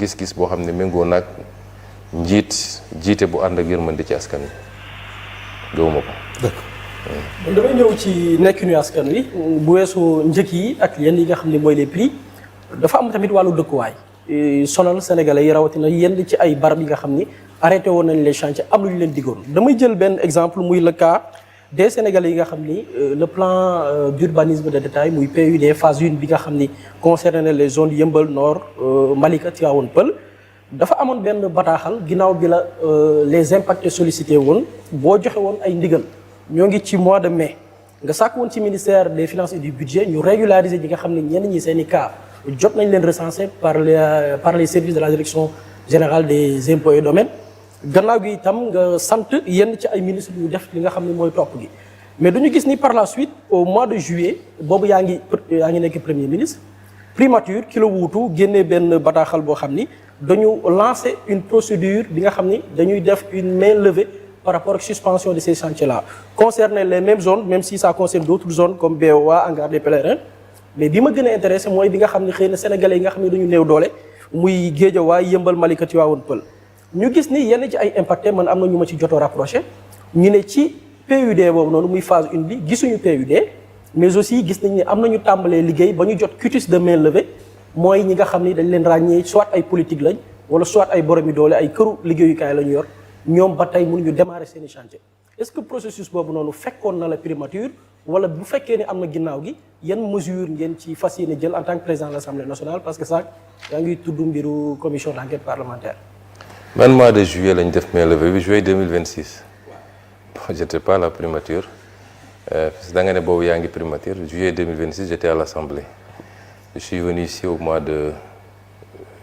gis-gis boo xam ne méngoo nag jiite bu ànd ak yërmande ci askan wi gëwuma ko. d'accord damay ñëw ci nekkinu askan wi bu weesoo njëkk yi ak yenn yi nga xam ne mooy les prix dafa am tamit wàllu dëkkuwaay sonal sénégalais yi rawatina yenn ci ay barab yi nga xam ni arrêté woon nañ les chantiers am lu ñu leen diggoon. damay jël benn exemple muy le cas des sénégalais yi nga xam ni le plan d'urbanisme de détail muy PUD phase 1 bi nga xam ni concerné les zones Yeumbeul Nord Malika Tivaouane Peulh dafa amoon benn bataaxal ginnaaw bi la les impactés sollicité woon boo joxe woon ay ndigal ñoo ngi ci mois de mai nga sàkk woon ci ministère des finances et du budget ñu régulariser ñi nga xam ne ñenn ñi seen i cas jot nañ leen recenser par les services de la direction générale des impôts et domaines gannaaw gi itam nga sant yenn ci ay ministres yu def li nga xam ne mooy topp gi mais dañu gis ni par la suite au mois de juillet boobu yaa ngi nekk premier ministre primature ki la wuutu génnee benn bataaxal boo xam ni dañu lancer une procédure bi nga xam ni dañuy def une main levée par rapport ak suspension de ces chantiers là concerner les mêmes zones même si ça concerne d'autres zones comme BOA hangar des pèlerins mais bi ma gën a intéressé mooy bi nga xam ne xëy na sénégalais yi nga xam ne dañu néew doole muy Guédiawaye Yeumbeul Malika Tivaouane Peulh ñu gis ni yenn ci ay impacté man am na ñu ma ci joto rapproché ñu ne ci PUD boobu noonu muy phase 1 bi gisuñu PUD mais aussi gis nañ ne am nañu tàmbalee liggéey ba ñu jot quitus de main levée mooy ñi nga xam ni dañ leen ràññee soit ay politique lañ wala soit ay boromi doole ay këru liggéeyukaay la ñu yor ñoom ba tey mënuñu démarrer seen i chantier est-ce que processus boobu noonu fekkoon na la primature wala bu fekkee ne am na ginnaaw gi yan mesure ngeen ci fas yéene jël en tant que président de l'Assemblée nationale parce que sax yaa ngi tudd mbiru commission d'enquête parlementaire. man mois de juillet lañ def main levée bi juillet 2026 bon j'étais pas à la primature parce que da nga ne boobu yaa ngi primature juillet 2026 j'étais à l'Assemblée je suis venu ici au mois de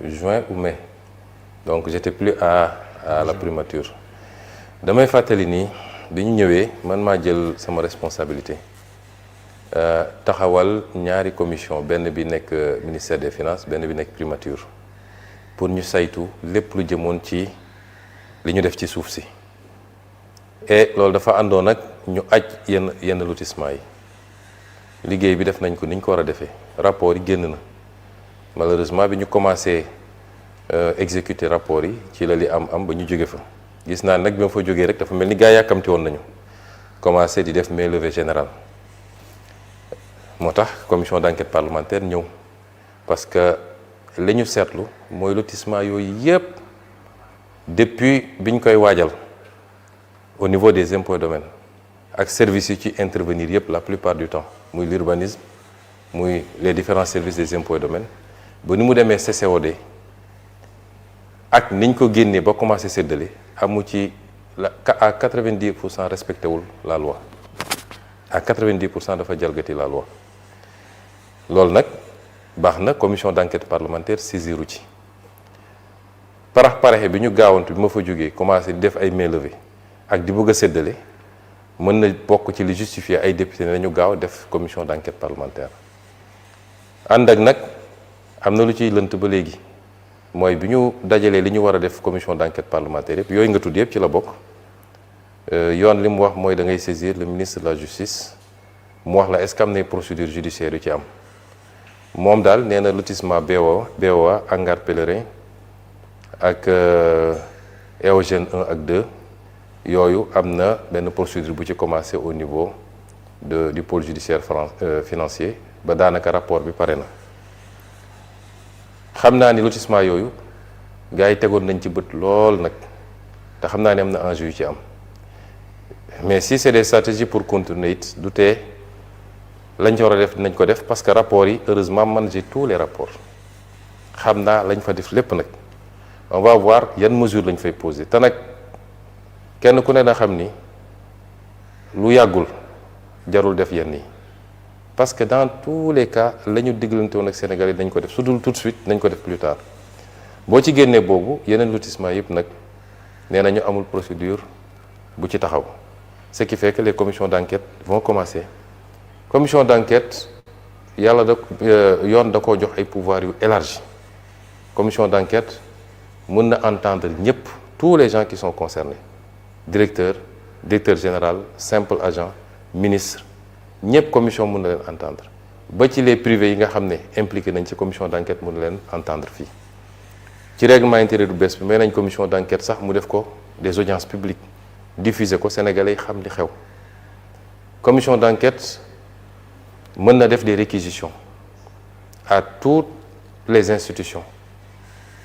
juin ou mai donc j'étais plus à la primature damay fàttali ni bi ñu ñëwee man maa jël sama responsabilité taxawal ñaari commission benn bi nekk ministère des finances benn bi nekk primature pour ñu saytu lépp lu jëmoon ci li ñu def ci suuf si et loolu dafa àndoon nag ñu aj yenn lotissement yi liggéey bi def nañ ko ni ñu ko war a defee rapport yi génn na malheureusement bi ñu commencé exécuter rapport yi ci la li am ba ñu jóge fa gis naa nag bi ma fa jógee rek dafa mel ni gaa yàkkamti woon nañu commencé di def main levée générale moo tax commission d'enquête parlementaire ñëw parce que li ñu seetlu mooy lotissement yooyu yépp depuis bi ñu koy waajal au niveau des impôts et domaines ak services yi ci intervenir yépp la plupart du temps muy l'urbanisme muy les différents services des impôts et domaines ba ni mu demee CCOD ak niñ ko génnee ba commencé séddale amu ci à 90% respecté wul la loi à 90% dafa jalgati la loi loolu nag baax na commission d'enquête parlementaire saisiru ci paraxe bi ñu gaawantu bi ma fa jógee commencé di def ay main levée ak di bëgg a séddale mën na bokk ci li justifier ay député ne nañu gaaw def commission d'enquête parlementaire ànd ak nag am na lu ciy lënt ba léegi mooy bi ñu dajalee li ñu war a def commission d'enquête parlementaire yëpp yooyu nga tudd yëpp ci la bokk yoon li mu wax mooy da ngay saisir le ministre de la justice mu wax la est-ce que am na procédure judiciaire yu ci am moom daal nee na lotissement BOA hangar pèlerin ak Eogène 1 ak 2 yooyu am na benn procédure bu ci commencé au niveau du pôle judiciaire financier ba daanaka rapport bi pare na xam naa ni lotissement yooyu gars yi tegoon nañ ci bët lool nag te xam naa ni am na enjeu yu ci am mais si c'est des stratégies pour contourner it du tee lañ ci war a def dinañ ko def parce que rapports yi heureusement man j'ai tous les rapports xam naa lañ fa def lépp nag on va voir yan mesures lañ fay poser te nag kenn ku ne na xam ni lu yàggul jarul def yenn yi parce que dans tous les cas la ñu diglante woon ak Sénégal yi dañ ko def su dul tout de suite nañ ko def plus tard boo ci génnee boobu yeneen lotissement yëpp nag nee nañu amul procédure bu ci taxaw ce qui fait que les commissions d'enquête vont commencer commission d'enquête yàlla yoon da koo jox ay pouvoirs yu élargi commission d'enquête mën na entendre ñëpp tous les gens qui sont concernés directeur général simple agent ministre ñëpp commission mën na leen entendre ba ci les privés yi nga xam ne impliqué nañ ci commission d'enquête mën na leen entendre fii ci règlement intérieur bu bees bi may nañ commission d'enquête sax mu def ko des audiences publiques diffuser ko sénégalais yi xam li xew commission d'enquête mën na def des réquisitions à toutes les institutions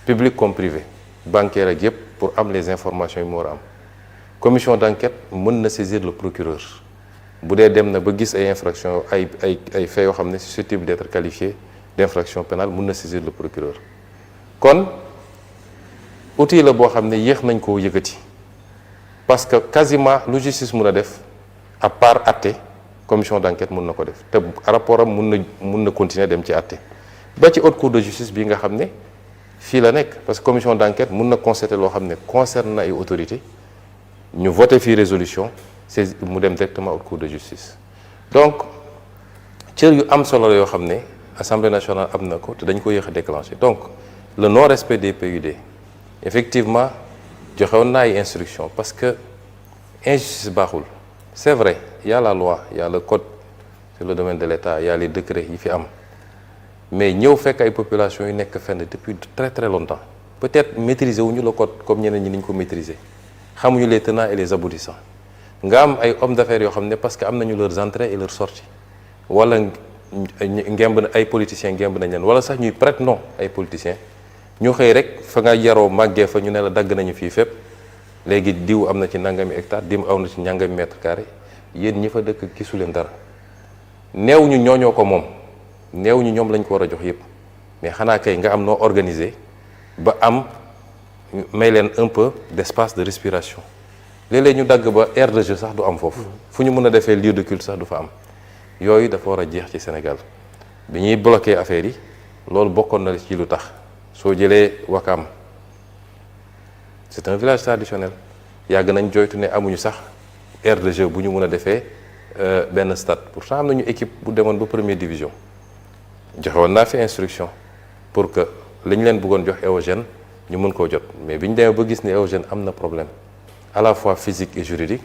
publiques comme privées bancaires ak yëpp pour am les informations yi mu war a am commission d'enquête mën na saisir le procureur bu dee dem na ba gis ay infractions ay faits yoo xam ne susceptibles d'être qualifiés d'infraction pénale mën na saisir le procureur kon outil la boo xam ne yéex nañ koo yëkkati parce que quasiment lu justice mun a def à part atte commission d'enquête mun na ko def te rapport am mun na continuer dem ci atte ba ci haute cour de justice bii nga xam ne fii la nekk parce que commission d'enquête mun na constater loo xam ne concerne na ay autorités ñu voté fii résolution c'est mu dem directement haute cour de justice donc cër yu am solo la yoo xam ne assemblée nationale am na ko te dañ ko yéex a déclenché donc le non respect des PUD effectivement joxewoon naa ay instructions parce que injustice baaxul c'est vrai il y a la loi il y a le code sur le domaine de l'État il y a les décrets yi fi am mais ñëw fekk ay populations yu nekk fenn depuis très très longtemps peut-être maîtriser wuñu le code comme ñeneen ñi niñ ko maîtriser xamuñu les tenants et les aboutissants nga am ay hommes d'affaires yoo xam ne parce que am nañu leurs entrées et leurs sorties wala ngemb ay politiciens ngemb nañ leen wala sax ñuy prête non ay politiciens ñu xëy rek fa nga yaroo màggee fa ñu ne la dagg nañu fii fépp léegi diw am na ci nangami hectare diw am na ci nangami mètre carré yéen ñi fa dëkk gisu leen dara neew ñu ñooñoo ko moom neew ñu ñoom lañ ko war a jox yépp mais xanaa kay nga am noo organiser ba am may leen un peu d'espace de respiration léeg-léeg ñu dagg ba aire de jeu sax du am foofu fu ñu mën a defee lieu de culte sax du fa am yooyu dafa war a jeex ci Sénégal bi ñuy bloquer affaire yi loolu bokkoon na ci lu tax soo jëlee Wakam c'est un village traditionnel yàgg nañ joytu ne amuñu sax aire de jeu bu ñu mën a defee benn stade pourtant am nañu équipe bu demoon ba première division joxe woon naa fi instruction pour que li ñu leen bëggoon jox éogène ñu mën koo jot mais bi ñu demee ba gis ne éogène am na problème à la fois physique et juridique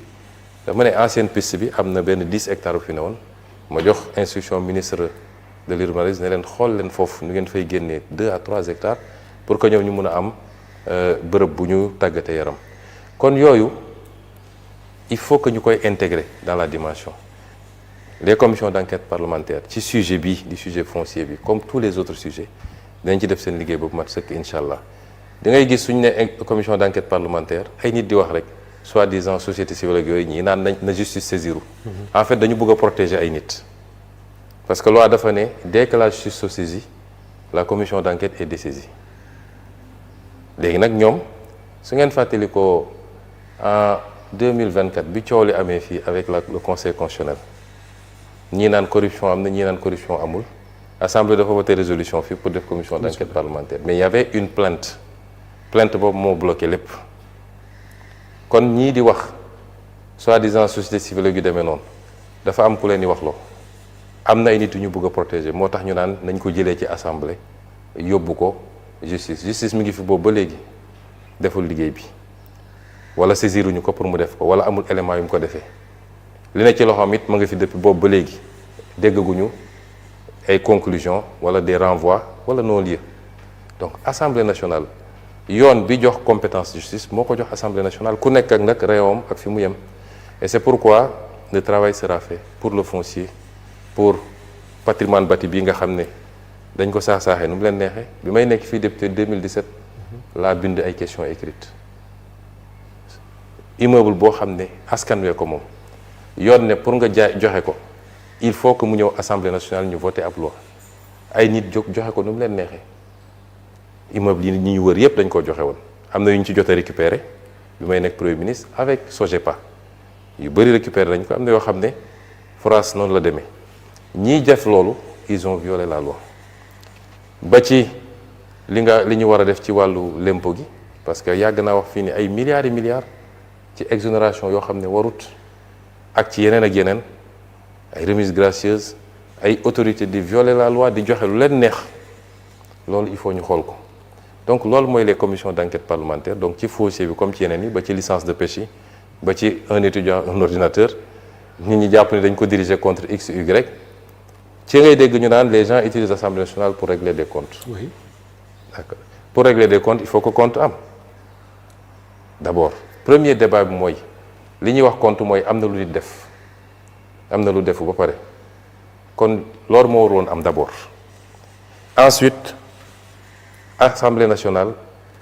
dama ne ancienne piste bi am na benn 10 hectares bu fi ne woon ma jox instruction ministre de l'urbanisme ne leen xool leen foofu nu ngeen fay génnee 2 à 3 hectares pour que ñoom ñu mën a am bërëb bu ñu tàggatee yaram kon yooyu il faut que ñu koy intégrer dans la dimension les commissions d'enquête parlementaire ci sujet bi di sujet foncier bi comme tous les autres sujets dañ ci def seen liggéey boobu mat sëkk incha allah da ngay gis suñu ne commission d'enquête parlementaire ay nit di wax rek soi-disant société civile ak yooyu ñii naan nañ na justice saisiru en fait dañu bëgg a protéger ay nit parce que loi dafa ne dès que la justice se saisit la commission d'enquête est dessaisie léegi nag ñoom su ngeen fàttali ko en 2024 bi coow li amee fii avec le conseil constitutionnel ñii naan corruption am na ñii naan corruption amul assemblée dafa voté résolution fii pour def commission d'enquête parlementaire mais il y avait une plainte boobu moo bloqué lépp kon ñii di wax soi-disant société civile yu demee noonu dafa am ku leen di wax loo am na ay nit yu ñu bëgg a protéger moo tax ñu naan nañ ko jëlee ci assemblée yóbbu ko justice mi ngi fi boobu ba léegi deful liggéey bi wala saisiruñu ko pour mu def ko wala amul élément yu mu ko defee li ne ci loxoom it ma ngi fi depuis boobu ba léegi déggaguñu ay conclusions wala des renvois wala non-lieu donc assemblée nationale yoon bi jox compétence justice moo ko jox assemblée nationale ku nekk ak nag réewam ak fi mu yem et c'est pourquoi le travail sera fait pour le foncier pour patrimoine bâti bii nga xam ne dañ ko saaxee nu mu leen neexee bi may nekk fii député 2017 laa bind ay questions écrites immeuble boo xam ne askan wee ko moom yoon ne pour nga jaay joxe ko il faut que mu ñëw assemblée nationale ñu voté ab loi ay nit jóg joxe ko nu mu leen neexee immeuble yi ñi ñu wër yépp dañ ko joxe woon am na yu ñu ci jot a récupérer bi may nekk premier ministre avec SOGEPA yu bëri récupérer dañ ko am na yoo xam ne France noonu la demee ñiy def loolu ils ont violé la loi ba ci li ñu war a def ci wàllu lempo gi parce que yàgg naa wax fii ni ay milliards et milliards ci exonération yoo xam ne warut ak ci yeneen ak yeneen ay remises gracieuses ay autorités di violer la loi di joxe lu leen neex loolu il faut ñu xool ko donc loolu mooy les commissions d'enquête parlementaire donc ci foncier bi comme ci yeneen yi ba ci licence de pêche yi ba ci un étudiant un ordinateur nit ñi jàpp ne dañ ko diriger contre X Y ci ngay dégg ñu naan les gens utilisent l'Assemblée nationale pour régler des comptes. Oui. D'accord pour régler des comptes il faut que compte am d'abord premier débat bi mooy li ñuy wax compte mooy am na lu nit def am na lu defu ba pare kon loolu moo waroon am d'abord. Ensuite Assemblée nationale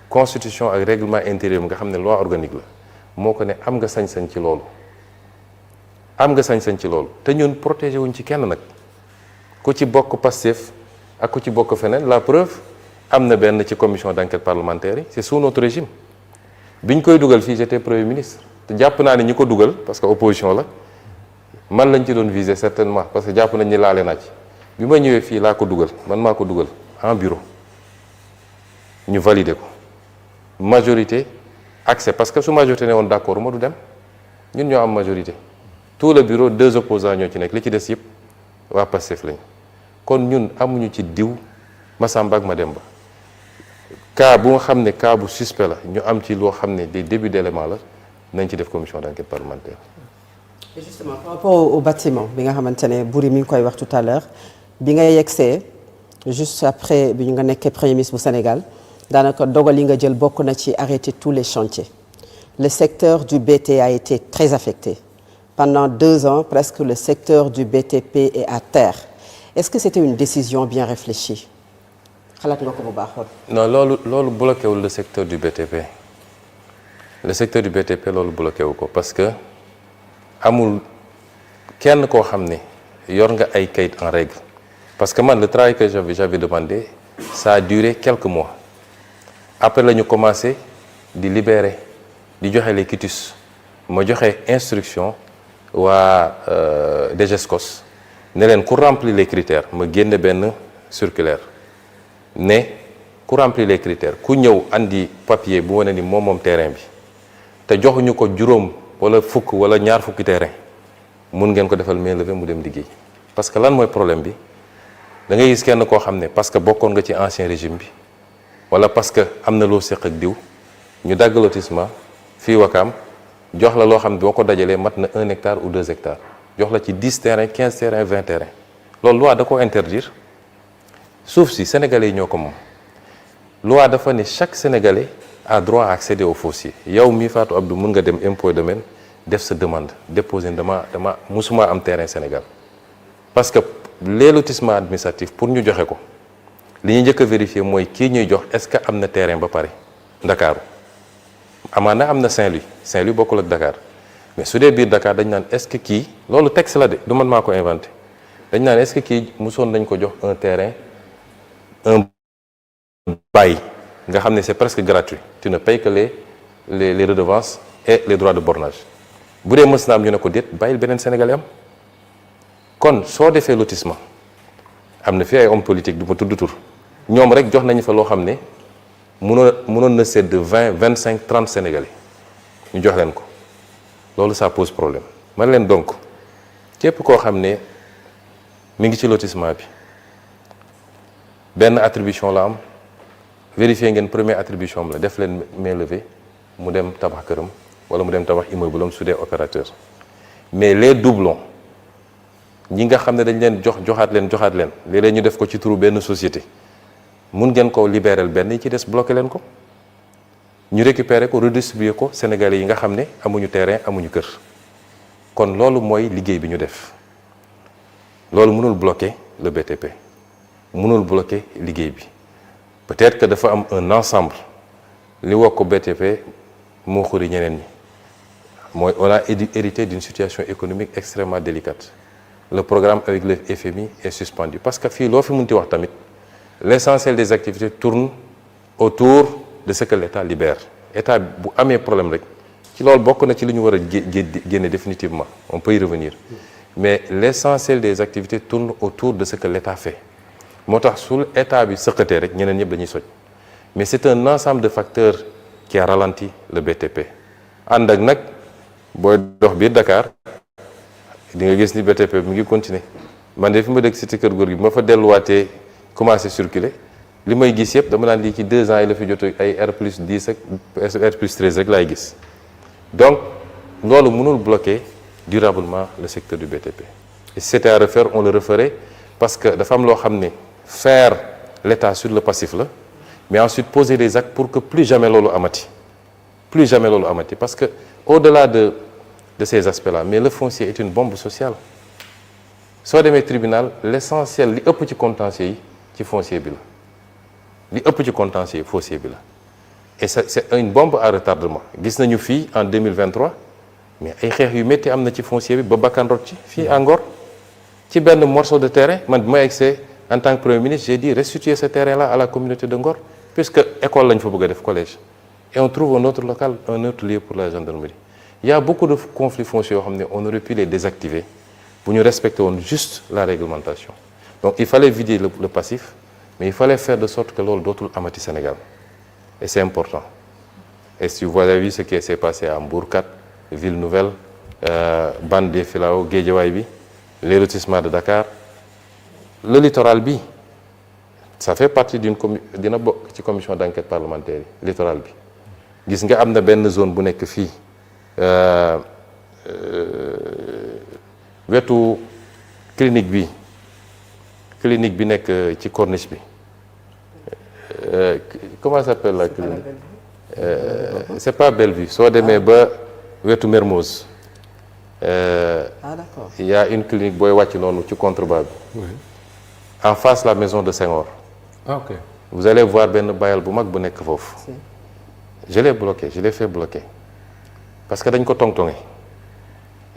constitution ak règlement intérieur nga xam ne loi organique la moo ko ne am nga sañ-sañ ci loolu te ñun protégé wuñ ci kenn nag ku ci bokk Pastef ak ku ci bokk feneen la preuve am na benn ci commission d'enquête parlementaire yi c'est sous notre régime bi ñu koy dugal fii j'étais premier ministre te jàpp naa ne ñi ko dugal parce que opposition la man lañ ci doon viser certainement parce que jàpp nañ ni laale naa ci bi ma ñëwee fii laa ko dugal man maa ko dugal en bureau ñu valider ko majorité accès parce que su majorité ne woon d'accord ma du dem ñun ñoo am majorité tout le bureau 2 opposants ñoo ci nekk li ci des yëpp waa Pastef lañ kon ñun amuñu ci diw Massamba ak Mademba cas bu nga xam ne cas bu suspect la ñu am ci loo xam ne des débuts d'éléments la nañ ci def commission d'enquête parlementaire. Et justement par rapport au bâtiment bi nga xamante ne Boury mi ngi koy wax tout à l'heure bi nga yegsee juste après bi ñu nga nekkee premier ministre bu Sénégal daanaka dogal yi nga jël bokk na ci arrêter tous les chantiers. Le secteur du BT a été très affecté. Pendant 2 ans, presque le secteur du BTP est à terre. Est-ce que c'était une décision bien réfléchie? xalaat nga ko bu baax. Non, loolu bloqué wul le secteur du BTP. Le secteur du BTP loolu bloqué wu ko parce que amul kenn koo xam ne yor nga ay kayit en règle. Parce que man le travail que j'avais demandé ça a duré quelques mois. Après la ñu commencé di libérer di joxe les quitus ma joxe instruction waa DGESCOS ne leen ku remplir les critères ma génne benn circulaire ne ku remplir les critères ku ñëw andi papier bu wane ni moom terrain bi te joxuñu ko juróom wala fukk wala ñaar fukki terrain mun ngeen ko defal mainlevée mu dem liggéey. parce que lan mooy problème bi da ngay gis kenn koo xam ne parce que bokkoon nga ci ancien régime bi wala parce que am na loo seq ak diw ñu dagg lotissement fii Wakaam jox la loo xam ne boo ko dajalee mat na 1 hectare ou 2 hectares jox la ci 10 terrains 15 terrains 20 terrains loolu loi da ko interdire suuf si sénégalais yi ñoo ko moom loi dafa ne chaque sénégalais a droit à accéder au foncier yow mii Fatou Abdou mun nga dem impôt domaine def sa demande déposer dama musuma am terrain Sénégal parce que les lotissements administratifs pour ñu joxe ko li ñuy njëkk a vérifier mooy kii ñuy jox est-ce que am na terrain ba pare Ndakaaru amaana am na Saint-Louis bokkul ak Dakar mais su dee biir Dakar dañ naan est-ce que kii loolu texte la de du man maa ko inventé dañ naan est-ce que kii mosoon nañ ko jox un terrain un bail nga xam ne c'est presque gratuit tu ne payes que les redevances et les droits de bornage bu dee mës na am ñu ne ko déet bàyyil beneen Sénégalais am kon soo defee lotissement am na fi ay hommes politiques du ma tudd tur ñoom rek jox nañu fa loo xam ne mënoon na sedd 20 25 30 Sénégalais ñu jox leen ko loolu ça pose problème man leen donc képp koo xam ne mi ngi ci lotissement bi benn attribution la am vérifier ngeen première attribution am la def leen mainlevée mu dem tabax këram wala mu dem tabax immeuble am su dee opérateur mais les doublons ñi nga xam ne dañ leen joxaat leen léeg-léeg ñu def ko ci turu benn société mun ngeen ko libérer benn yi ci des bloqué leen ko ñu récupérer ko redistribuer ko Sénégalais yi nga xam ne amuñu terrain amuñu kër kon loolu mooy liggéey bi ñu def loolu mënul bloquer le BTP mënul bloquer liggéey bi peut-être que dafa am un ensemble li wax ko BTP moo xuri ñeneen ñi mooy on a hérité d'une situation économique extrêmement délicate le programme avec le FMI est suspendu parce que fii loo fi mënti wax tamit l'essentiel des activités tourne autour de ce que l'État libère État bu amee problème rek ci loolu bokk na ci li ñu war a génne définitivement on peut y revenir mais l'essentiel des activités tourne autour de ce que l'État fait moo tax su État bi sëqatee rek ñeneen ñëpp dañuy soj mais c'est un ensemble de facteurs qui a ralenti le BTP ànd ak nag booy dox biir Dakar di nga gis ni BTP mi ngi continuer man de fi ma dëkk cité Kër Góor gi ma fa delluwaatee commencé circuler li may gis yëpp dama naan lii ci 2 ans yi la fi jot ay R+10 ak R+13 rek laay gis donc loolu mënul bloquer durablement le secteur du BTP et si c'était à refaire on le referait parce que dafa am loo xam ne faire l'État sur le passif la mais ensuite poser les actes pour que plus jamais loolu amati parce que au-delà de ces aspects-là mais le foncier est une bombe sociale soo demee tribunal l'essentiel li ëpp ci contentieux yi ci foncier bi la li ëpp ci contentieux yi foncier bi la et c'est une bombe à retardement gis nañu fii en 2023 mais ay xeex yu métti am na ci foncier bi ba bakkan rot ci fii à Ngor ci benn morceau de terrain man bi ma egsee en tant que premier ministre j'ai dit restituer ce terrain-là à la communauté de Ngor puisque école lañ fa bëgg a def collège et on trouve un autre local un autre lieu pour la gendarmerie il y a beaucoup de conflits fonciers yoo xam ne on aurait pu les désactiver bu ñu respecter woon juste la réglementation donc il fallait vider le passif mais il fallait faire de sorte que loolu dootul amati Sénégal et c'est important et si vous avez vu ce qui s'est passé à Mbourkat Ville Nouvelle Bande des Filao Guédiawaye bi les lotissements de Dakar le littoral bi ça fait partie d'une dina bokk ci commission d'enquête parlementaire yi littoral bi gis nga am na benn zone bu nekk fii wetu clinique bi nekk ci corniche bi comment ça s'appelle la clinique c'est pas Bellevue soo demee ba wetu Mermoz d'accord. il y a une clinique booy wàcc noonu ci contrebas bi en face la maison de Senghor ok vous allez voir benn bayal bu mag bu nekk foofu je l'ai fait bloquer parce que dañ ko tongtonge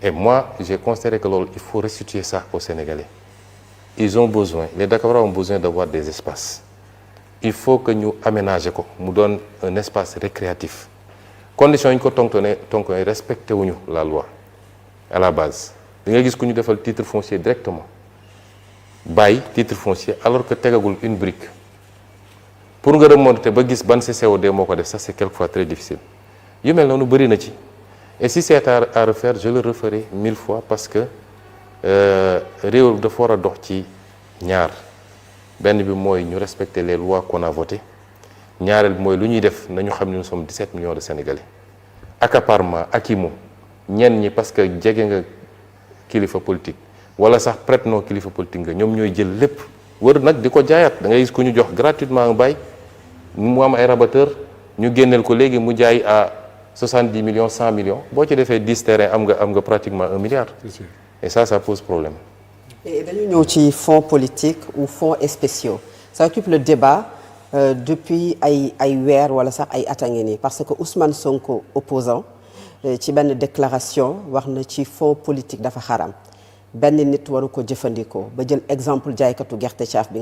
et moi j'ai considéré que loolu il faut restituer ça aux Sénégalais ils ont besoin les Dakarois ont besoin d'avoir des espaces il faut que ñu aménager ko mu doon un espace récréatif conditions yi ñu ko tongtonge respecté wuñu la loi à la base di nga gis ku ñu defal titre foncier directement bàyyi titre foncier alors que tegagul une brique pour nga remonter ba gis ban CCOD moo ko def ça c'est quelquefois très difficile yu mel noonu bëri na ci et si c'est à refaire je le referai 1000 fois parce que réew dafa war a dox ci ñaar benn bi mooy ñu respecter les lois qu'on a votées ñaareel bi mooy lu ñuy def nañu xam ne nous sommes 17 millions de Sénégalais accaparement akimo ñenn ñi parce que jege nga kilifa politique wala sax prête-nom kilifa politique nga ñoom ñooy jël lépp wër nag di ko jaayaat da ngay gis ku ñu jox gratuitement un bail mu am ay rabatteur ñu génneel ko léegi mu jaay à 70 millions 100 millions boo ci defee 10 terrains am nga pratiquement 1 milliard. c'est sûr. et ça pose problème. et dañu ñëw ci fonds politique ou fonds spéciaux ça occupe le débat depuis ay weer wala sax ay at a ngi nii parce que Ousmane Sonko opposant ci benn déclaration wax na ci fonds politique dafa xaram benn nit waru ko jëfandikoo ba jël exemple jaaykatu gerte caaf bi